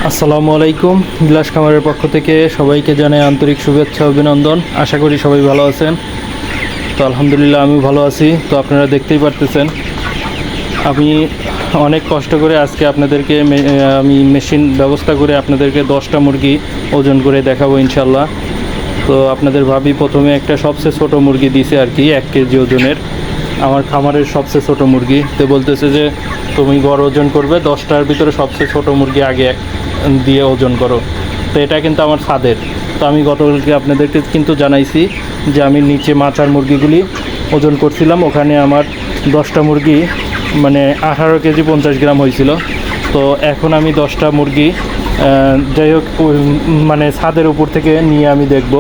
আসসালামু আলাইকুম। বিলাস খামারের পক্ষ থেকে সবাইকে জানাই আন্তরিক শুভেচ্ছা অভিনন্দন। আশা করি সবাই ভালো আছেন। তো আলহামদুলিল্লাহ আমিও ভালো আছি। তো আপনারা দেখতেই পারতেছেন আমি অনেক কষ্ট করে আজকে আপনাদেরকে আমি মেশিন ব্যবস্থা করে আপনাদেরকে 10টা মুরগি ওজন করে দেখাবো ইনশাল্লাহ। তো আপনাদের ভাবি প্রথমে একটা সবচেয়ে ছোটো মুরগি দিছে আর কি 1 কেজি ওজনের, আমার খামারের সবচেয়ে ছোটো মুরগি। তো বলতেছে যে তুমি গড় ওজন করবে 10টার ভিতরে সবচেয়ে ছোটো মুরগি আগে দিয়ে ওজন করো। তো এটা কিন্তু আমার ছাদের। তো আমি গতকালকে আপনাদেরকে কিন্তু জানাইছি যে আমি নিচে মাচার মুরগিগুলি ওজন করছিলাম, ওখানে আমার 10টা মুরগি মানে 18 কেজি 50 গ্রাম হয়েছিল। তো এখন আমি 10টা মুরগি যাই হোক মানে ছাদের উপর থেকে নিয়ে আমি দেখব।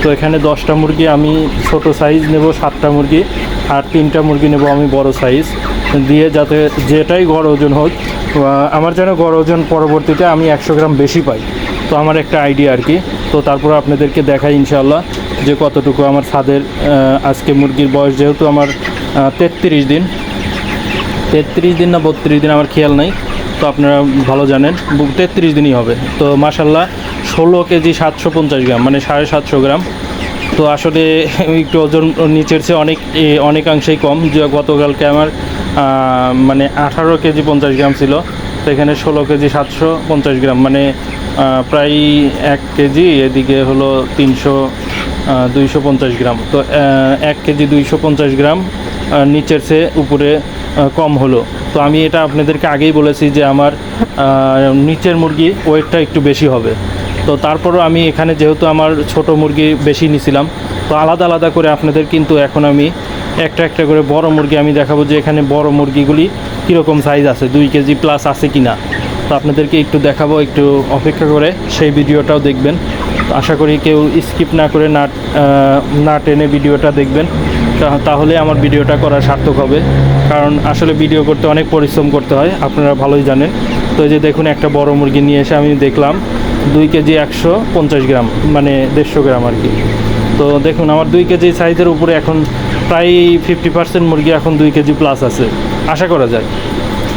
তো এখানে 10টা মুরগি আমি ছোট সাইজ নেব 7টা মুরগি, আর 3টা মুরগি নেব আমি বড় সাইজ দিয়ে, যাতে যেটাই গড় ওজন হোক আমার যেন গড় ওজন পরবর্তীতে আমি 100 গ্রাম বেশি পাই। তো আমার একটা আইডিয়া আর কি। তো তারপর আপনাদেরকে দেখাই ইনশাআল্লাহ যে কতটুকু আমার ছাদের আজকে মুরগির বয়স যেহেতু আমার 33 দিন না 32 দিন আমার খেয়াল নাই। তো আপনারা ভালো জানেন 33 দিনই হবে। তো মাশাল্লাহ 16 কেজি 750 গ্রাম মানে 750 গ্রাম। তো আসলে একটু ওজন নিচের চেয়ে অনেকাংশেই কম। যে গতকালকে আমার মানে 18 কেজি 50 গ্রাম ছিল, তো এখানে 16 কেজি 750 গ্রাম মানে প্রায় 1 কেজি, এদিকে হলো 250 গ্রাম। তো 1 কেজি 250 গ্রাম নিচের চেয়ে উপরে কম হলো। তো আমি এটা আপনাদেরকে আগেই বলেছি যে আমার নিচের মুরগি ওয়েটটা একটু বেশি হবে। তো তারপরও আমি এখানে যেহেতু আমার ছোট মুরগি বেশি নিছিলাম, তো আলাদা আলাদা করে আপনাদের কিন্তু এখন আমি একটা একটা করে বড় মুরগি আমি দেখাবো যে এখানে বড় মুরগিগুলি কীরকম সাইজ আছে, 2 কেজি প্লাস আছে কি না। তো আপনাদেরকে একটু দেখাবো, একটু অপেক্ষা করে সেই ভিডিওটাও দেখবেন। আশা করি কেউ স্কিপ না করে না টেনে ভিডিওটা দেখবেন, তাহলে আমার ভিডিওটা করা সার্থক হবে। কারণ আসলে ভিডিও করতে অনেক পরিশ্রম করতে হয়, আপনারা ভালোই জানেন। তো এই যে দেখুন একটা বড় মুরগি নিয়ে এসে আমি দেখলাম 2 কেজি 150 গ্রাম মানে 150 গ্রাম আর কি। তো দেখুন আমার 2 কেজি সাইজের উপরে এখন প্রায় 50% মুরগি এখন 2 কেজি প্লাস আছে আশা করা যায়।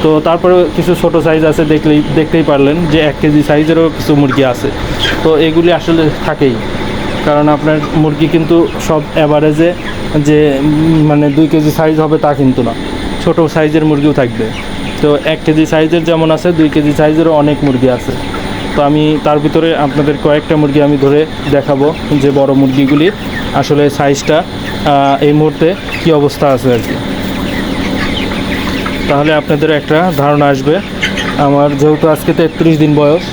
তো তারপরে কিছু ছোট সাইজ আছে, দেখতেই পারলেন যে 1 কেজি সাইজেরও কিছু মুরগি আছে। তো এগুলি আসলে থাকেই, কারণ আপনার মুরগি কিন্তু সব অ্যাভারেজে যে মানে 2 কেজি সাইজ হবে তা কিন্তু না, ছোট সাইজের মুরগিও থাকবে। তো 1 কেজি সাইজের যেমন আছে 2 কেজি সাইজেরও অনেক মুরগি আছে। তো আমি তার ভিতরে আপনাদের কয়েকটা মুরগি আমি ধরে দেখাবো যে বড় মুরগিগুলি আসলে সাইজটা এই মুহূর্তে কী অবস্থা আছে আর কি। তাহলে আপনাদের একটা ধারণা আসবে। আমার যেহেতু আজকে 33 দিন বয়স,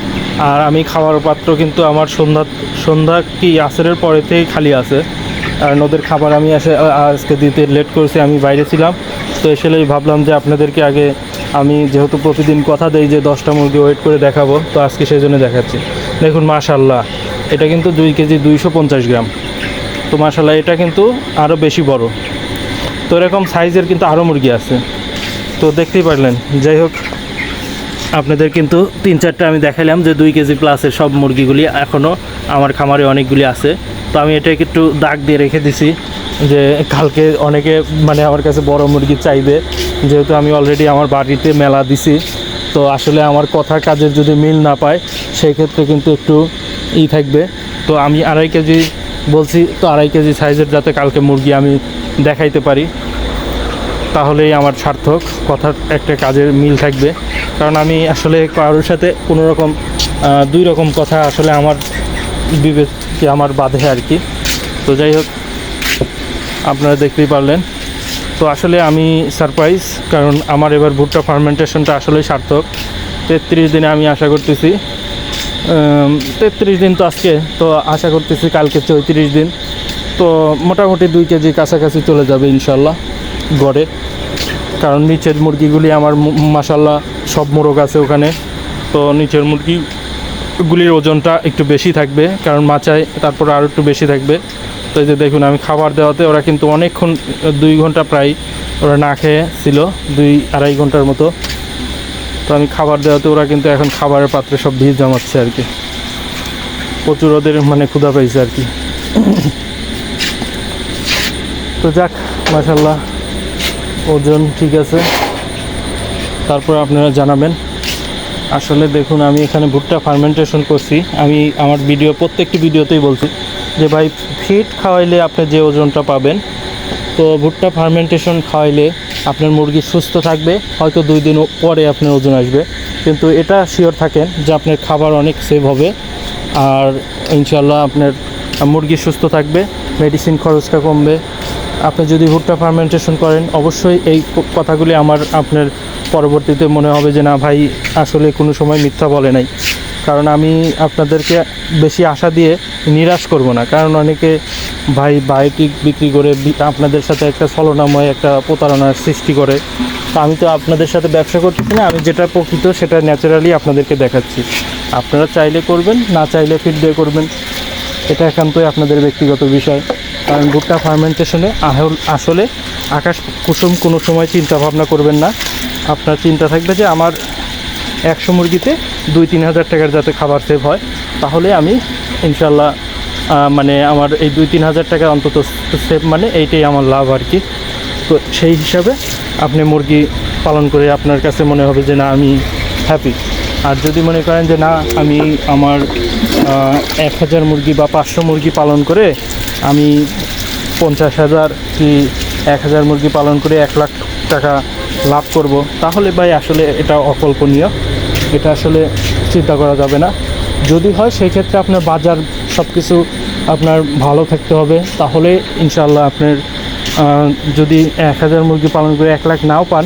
আর আমি খাওয়ার পাত্র কিন্তু আমার সন্ধ্যা কি আসরের পরে থেকেই খালি আছে। আর ওদের খাবার আমি আজকে দিতে লেট করেছি, আমি বাইরে ছিলাম। তো এসেলেই ভাবলাম যে আপনাদেরকে আগে আমি যেহেতু প্রতিদিন কথা দেই যে 10টা মুরগি ওয়েট করে দেখাবো, তো আজকে সেই জন্য দেখাচ্ছি। দেখুন মাশাল্লাহ এটা কিন্তু 2 কেজি 250 গ্রাম। তো মাশাল্লাহ এটা কিন্তু আরও বেশি বড়। তো এরকম সাইজের কিন্তু আরও মুরগি আছে। তো দেখতেই পারলেন। যাই হোক আপনাদের কিন্তু 3-4টা আমি দেখালাম যে 2 কেজি প্লাসের সব মুরগিগুলি এখনও আমার খামারে অনেকগুলি আছে। তো আমি এটাকে একটু দাগ দিয়ে রেখে দিছি যে কালকে অনেকে মানে আমার কাছে বড় মুরগি চাইবে, যেহেতু আমি অলরেডি আমার বাড়িতে মেলা দিছি। তো আসলে আমার কথা কাজের যদি মিল না পায় সেই ক্ষেত্রে কিন্তু একটু থাকবে। তো আমি 2.5 কেজি বলছি, তো 2.5 কেজি সাইজের যাতে কালকে মুরগি আমি দেখাইতে পারি তাহলেই আমার সার্থক, কথার একটা কাজের মিল থাকবে। কারণ আমি আসলে কারোর সাথে কোনো রকম 2 রকম কথা আসলে আমার বিবেককে আমার বাধে আর কি। তো যাই হোক আপনারা দেখতেই পারলেন। তো আসলে আমি সারপ্রাইজ, কারণ আমার এবার ভুট্টা ফার্মেন্টেশনটা আসলেই সার্থক। 33 দিনে আমি আশা করতেছি 33 দিন তো আজকে, তো আশা করতেছি কালকে 34 দিন। তো মোটামুটি 2 কেজি কাছাকাছি চলে যাবে ইনশাল্লাহ গড়ে। কারণ নিচের মুরগিগুলি আমার মাশাল্লাহ সব মোরগ আছে ওখানে। তো নিচের মুরগিগুলির ওজনটা একটু বেশি থাকবে, কারণ মাচায় তারপর আরও একটু বেশি থাকবে। তো এই যে দেখুন আমি খাবার দেওয়াতে ওরা কিন্তু অনেকক্ষণ 2 ঘন্টা প্রায় ওরা না খেয়ে ছিল, 2-2.5 ঘন্টার মতো। তো আমি খাবার দেওয়াতে ওরা কিন্তু এখন খাবারের পাত্রে সব ভিড় জমাচ্ছে আর কি। প্রচুর ওদের মানে ক্ষুধা পাইছে আর কি। তো যাক মাশাল্লাহ ওজন ঠিক আছে। তারপর আপনারা জানাবেন আসলে দেখুন, আমি এখানে ভুট্টা ফার্মেন্টেশন করছি। আমি আমার প্রত্যেকটি ভিডিওতেই বলছি যে ভাই, ফিড খাওয়াইলে আপনি যে ওজনটা পাবেন, তো ভুট্টা ফার্মেন্টেশন খাওয়াইলে আপনার মুরগি সুস্থ থাকবে, হয়তো 2 দিন পরে আপনার ওজন আসবে, কিন্তু এটা শিওর থাকেন যে আপনার খাবার অনেক সেভ হবে, আর ইনশাল্লাহ আপনার মুরগি সুস্থ থাকবে, মেডিসিন খরচটা কমবে। আপনি যদি ভুট্টা ফার্মেন্টেশন করেন, অবশ্যই এই কথাগুলি আপনার পরবর্তীতে মনে হবে যে না ভাই, আসলে কোনো সময় মিথ্যা বলে নাই। কারণ আমি আপনাদেরকে বেশি আশা দিয়ে নিরাশ করব না, কারণ অনেকে ভাই বায়োটিক বিক্রি করে আপনাদের সাথে একটা ছলনাময় একটা প্রতারণার সৃষ্টি করে। তো আমি তো আপনাদের সাথে ব্যবসা করতেছি না, আমি যেটা প্রকৃত সেটা ন্যাচারালি আপনাদেরকে দেখাচ্ছি। আপনারা চাইলে করবেন, না চাইলে ফিডব্যাক করবেন, এটা একান্তই আপনাদের ব্যক্তিগত বিষয়। কারণ ভুট্টা ফার্মেন্টেশনে আসলে আকাশ কুসুম কোনো সময় চিন্তা ভাবনা করবেন না। আপনার চিন্তা থাকবে যে আমার 100 মুরগিতে 2-3 হাজার টাকার যাতে খাবার সেভ হয়, তাহলে আমি ইনশাল্লাহ মানে আমার এই 2-3 হাজার টাকা অন্তত সেভ, মানে এইটাই আমার লাভ আর কি। তো সেই হিসাবে আপনি মুরগি পালন করে আপনার কাছে মনে হবে যে না, আমি হ্যাপি। আর যদি মনে করেন যে না, আমি আমার 1000 মুরগি বা 500 মুরগি পালন করে আমি 50,000 কি 1000 মুরগি পালন করে 1 লাখ টাকা লাভ করব, তাহলে ভাই আসলে এটা অকল্পনীয়, এটা আসলে চিন্তা করা যাবে না। যদি হয় সেই ক্ষেত্রে আপনার বাজার সব কিছু আপনার ভালো থাকতে হবে, তাহলে ইনশাআল্লাহ আপনার যদি 1000 মুরগি পালন করে 1 লাখ নাও পান,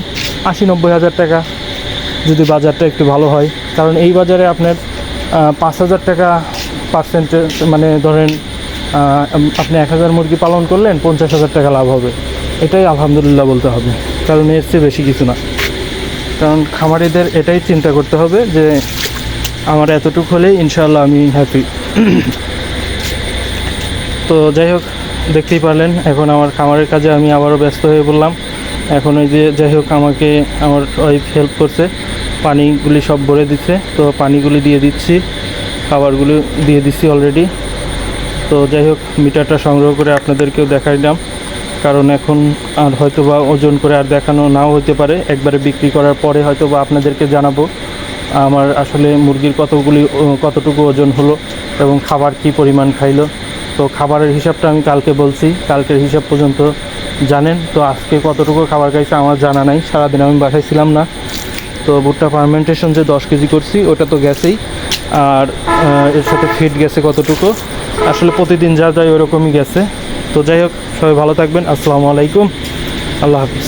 80-90 হাজার টাকা যদি বাজারটা একটু ভালো হয়। কারণ এই বাজারে আপনার 5,000 টাকা পার্সেন্টেজ, মানে ধরেন আপনি 1000 মুরগি পালন করলেন, 50,000 টাকা লাভ হবে, এটাই আলহামদুলিল্লাহ বলতে হবে। কারণ এর চেয়ে বেশি কিছু না। কারণ খামারিদের এটাই চিন্তা করতে হবে যে আমার এতটুকু হলেই ইনশাআল্লাহ আমি হ্যাপি। তো যাই হোক, দেখতেই পারলেন এখন আমার খামারের কাজে আমি আবারও ব্যস্ত হয়ে পড়লাম। এখন ওই যে যাই হোক, আমাকে আমার ওয়াইফ হেল্প করছে, পানিগুলি সব ভরে দিচ্ছে, তো পানিগুলি দিয়ে দিচ্ছি, খাবারগুলি দিয়ে দিচ্ছি অলরেডি। তো যাই হোক, মিটারটা সংগ্রহ করে আপনাদেরকেও দেখাইলাম, কারণ এখন আর হয়তো বা ওজন করে আর দেখানো নাও হতে পারে, একবারে বিক্রি করার পরে হয়তো বা আপনাদেরকে জানাবো আমার আসলে মুরগির কতটুকু ওজন হলো এবং খাবার কি পরিমাণ খাইলো। তো খাবারের হিসাবটা আমি কালকে বলছি, কালকের হিসাব পর্যন্ত জানেন। তো আজকে কতটুকু খাবার খাইছে আমার জানা নাই, সারাদিন আমি বাসায় ছিলাম না। তো ভুট্টা ফার্মেন্টেশন যে 10 কেজি করছি ওটা তো গেছেই, আর এর সাথে ফিড গেছে কতটুকু, আসলে প্রতিদিন যা যায় ওরকমই গেছে। তো যাই হোক, সবাই ভালো থাকবেন, আসসালামু আলাইকুম, আল্লাহ হাফিজ।